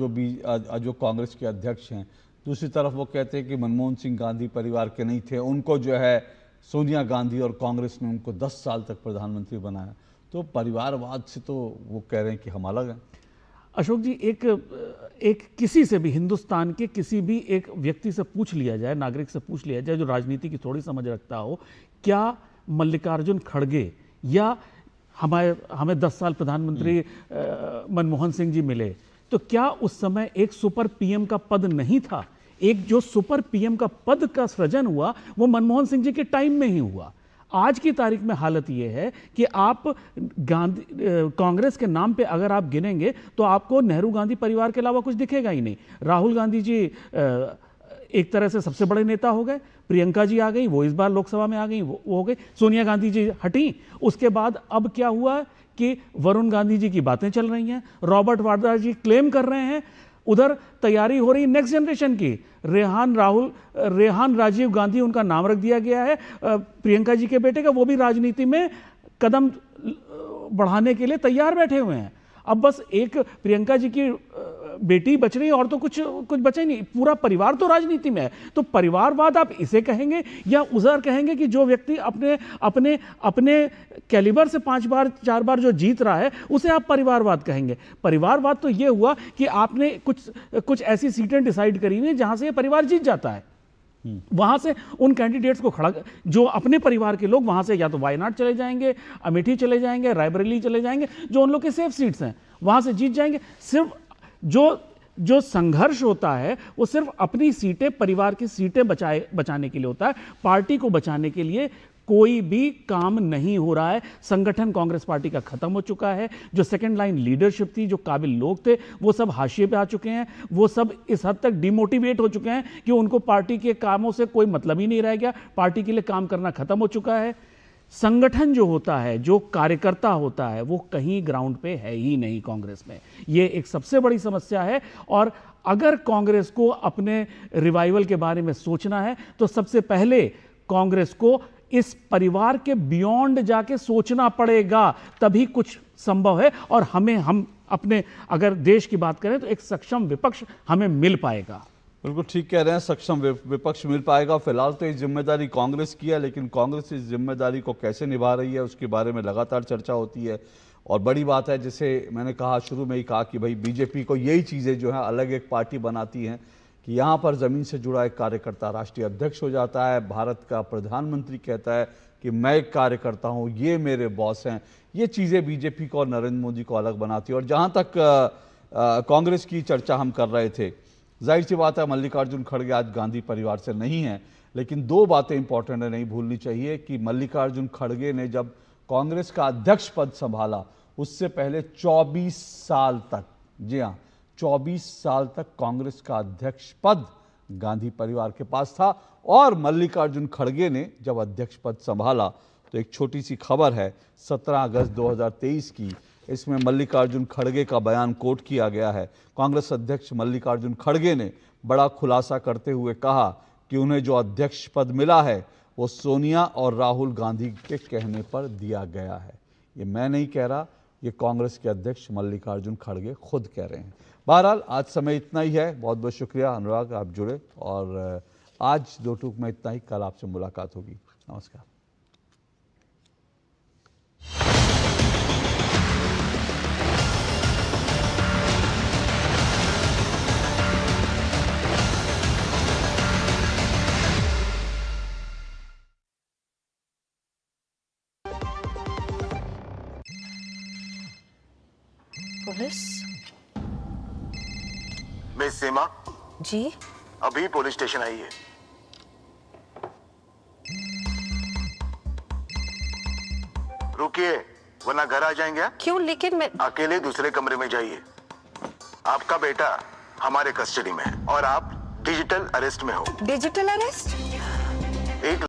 वो कांग्रेस के अध्यक्ष हैं। दूसरी तरफ वो कहते हैं कि मनमोहन सिंह गांधी परिवार के नहीं थे, उनको जो है सोनिया गांधी और कांग्रेस ने उनको 10 साल तक प्रधानमंत्री बनाया। तो परिवारवाद से तो वो कह रहे हैं कि हम अलग हैं। अशोक जी, एक किसी से भी, हिंदुस्तान के किसी भी एक व्यक्ति से पूछ लिया जाए, नागरिक से पूछ लिया जाए जो राजनीति की थोड़ी समझ रखता हो, क्या मल्लिकार्जुन खड़गे या हमें 10 साल प्रधानमंत्री मनमोहन सिंह जी मिले तो क्या उस समय एक सुपर पीएम का पद नहीं था? एक जो सुपर पीएम का पद का सृजन हुआ वो मनमोहन सिंह जी के टाइम में ही हुआ। आज की तारीख में हालत ये है कि आप कांग्रेस के नाम पे अगर आप गिनेंगे तो आपको नेहरू गांधी परिवार के अलावा कुछ दिखेगा ही नहीं। राहुल गांधी जी एक तरह से सबसे बड़े नेता हो गए, प्रियंका जी आ गई, वो इस बार लोकसभा में आ गई, वो हो गई, सोनिया गांधी जी हटी। उसके बाद अब क्या हुआ कि वरुण गांधी जी की बातें चल रही हैं, रॉबर्ट वाड्रा जी क्लेम कर रहे हैं, उधर तैयारी हो रही नेक्स्ट जनरेशन की, रेहान राजीव गांधी उनका नाम रख दिया गया है प्रियंका जी के बेटे का, वो भी राजनीति में कदम बढ़ाने के लिए तैयार बैठे हुए हैं। अब बस एक प्रियंका जी की बेटी बच रही है और तो कुछ बचा ही नहीं, पूरा परिवार तो राजनीति में है। तो परिवारवाद आप इसे कहेंगे या उधर कहेंगे कि जो व्यक्ति अपने कैलिबर से 5 बार 4 बार जो जीत रहा है उसे आप परिवारवाद कहेंगे? परिवारवाद तो ये हुआ कि आपने कुछ ऐसी सीटें डिसाइड करी हुई जहां से ये परिवार जीत जाता है, वहां से उन कैंडिडेट्स को खड़ा, जो अपने परिवार के लोग वहां से या तो वायनाड चले जाएंगे, अमेठी चले जाएंगे, रायबरेली चले जाएंगे, जो उन लोग के सेफ सीट्स हैं, वहां से जीत जाएंगे। सिर्फ जो संघर्ष होता है वो सिर्फ अपनी सीटें, परिवार की सीटें बचाने के लिए होता है, पार्टी को बचाने के लिए कोई भी काम नहीं हो रहा है। संगठन कांग्रेस पार्टी का खत्म हो चुका है, जो सेकंड लाइन लीडरशिप थी, जो काबिल लोग थे, वो सब हाशिए पे आ चुके हैं, वो सब इस हद तक डिमोटिवेट हो चुके हैं कि उनको पार्टी के कामों से कोई मतलब ही नहीं रह गया, पार्टी के लिए काम करना खत्म हो चुका है। संगठन जो होता है, जो कार्यकर्ता होता है, वो कहीं ग्राउंड पे है ही नहीं कांग्रेस में। ये एक सबसे बड़ी समस्या है। और अगर कांग्रेस को अपने रिवाइवल के बारे में सोचना है तो सबसे पहले कांग्रेस को इस परिवार के बियॉन्ड जाके सोचना पड़ेगा, तभी कुछ संभव है। और हम अपने अगर देश की बात करें तो एक सक्षम विपक्ष हमें मिल पाएगा। बिल्कुल ठीक कह रहे हैं, सक्षम विपक्ष मिल पाएगा। फिलहाल तो ये जिम्मेदारी कांग्रेस की है, लेकिन कांग्रेस इस जिम्मेदारी को कैसे निभा रही है उसके बारे में लगातार चर्चा होती है। और बड़ी बात है, जैसे मैंने कहा शुरू में ही कहा कि भाई बीजेपी को यही चीज़ें जो है अलग एक पार्टी बनाती हैं कि यहाँ पर ज़मीन से जुड़ा एक कार्यकर्ता राष्ट्रीय अध्यक्ष हो जाता है, भारत का प्रधानमंत्री कहता है कि मैं एक कार्यकर्ता हूं, ये मेरे बॉस हैं। ये चीज़ें बीजेपी को और नरेंद्र मोदी को अलग बनाती है। और जहां तक कांग्रेस की चर्चा हम कर रहे थे, जाहिर सी बात है मल्लिकार्जुन खड़गे आज गांधी परिवार से नहीं है, लेकिन दो बातें इंपॉर्टेंट है, नहीं भूलनी चाहिए कि मल्लिकार्जुन खड़गे ने जब कांग्रेस का अध्यक्ष पद संभाला उससे पहले 24 साल तक, जी हाँ 24 साल तक कांग्रेस का अध्यक्ष पद गांधी परिवार के पास था। और मल्लिकार्जुन खड़गे ने जब अध्यक्ष पद संभाला तो एक छोटी सी खबर है 17 अगस्त 2023 की, इसमें मल्लिकार्जुन खड़गे का बयान कोट किया गया है। कांग्रेस अध्यक्ष मल्लिकार्जुन खड़गे ने बड़ा खुलासा करते हुए कहा कि उन्हें जो अध्यक्ष पद मिला है वो सोनिया और राहुल गांधी के कहने पर दिया गया है। ये मैं नहीं कह रहा, ये कांग्रेस के अध्यक्ष मल्लिकार्जुन खड़गे खुद कह रहे हैं। बहरहाल आज समय इतना ही है। बहुत बहुत शुक्रिया अनुराग, आप जुड़े। और आज दो टूक में इतना ही, कल आपसे मुलाकात होगी। नमस्कार। पुलिस? मिस सीमा जी? अभी पुलिस स्टेशन आई है। रुकिए वरना घर आ जाएंगे। क्यों? लेकिन मैं अकेले दूसरे कमरे में जाइए। आपका बेटा हमारे कस्टडी में है और आप डिजिटल अरेस्ट में हो। Digital arrest?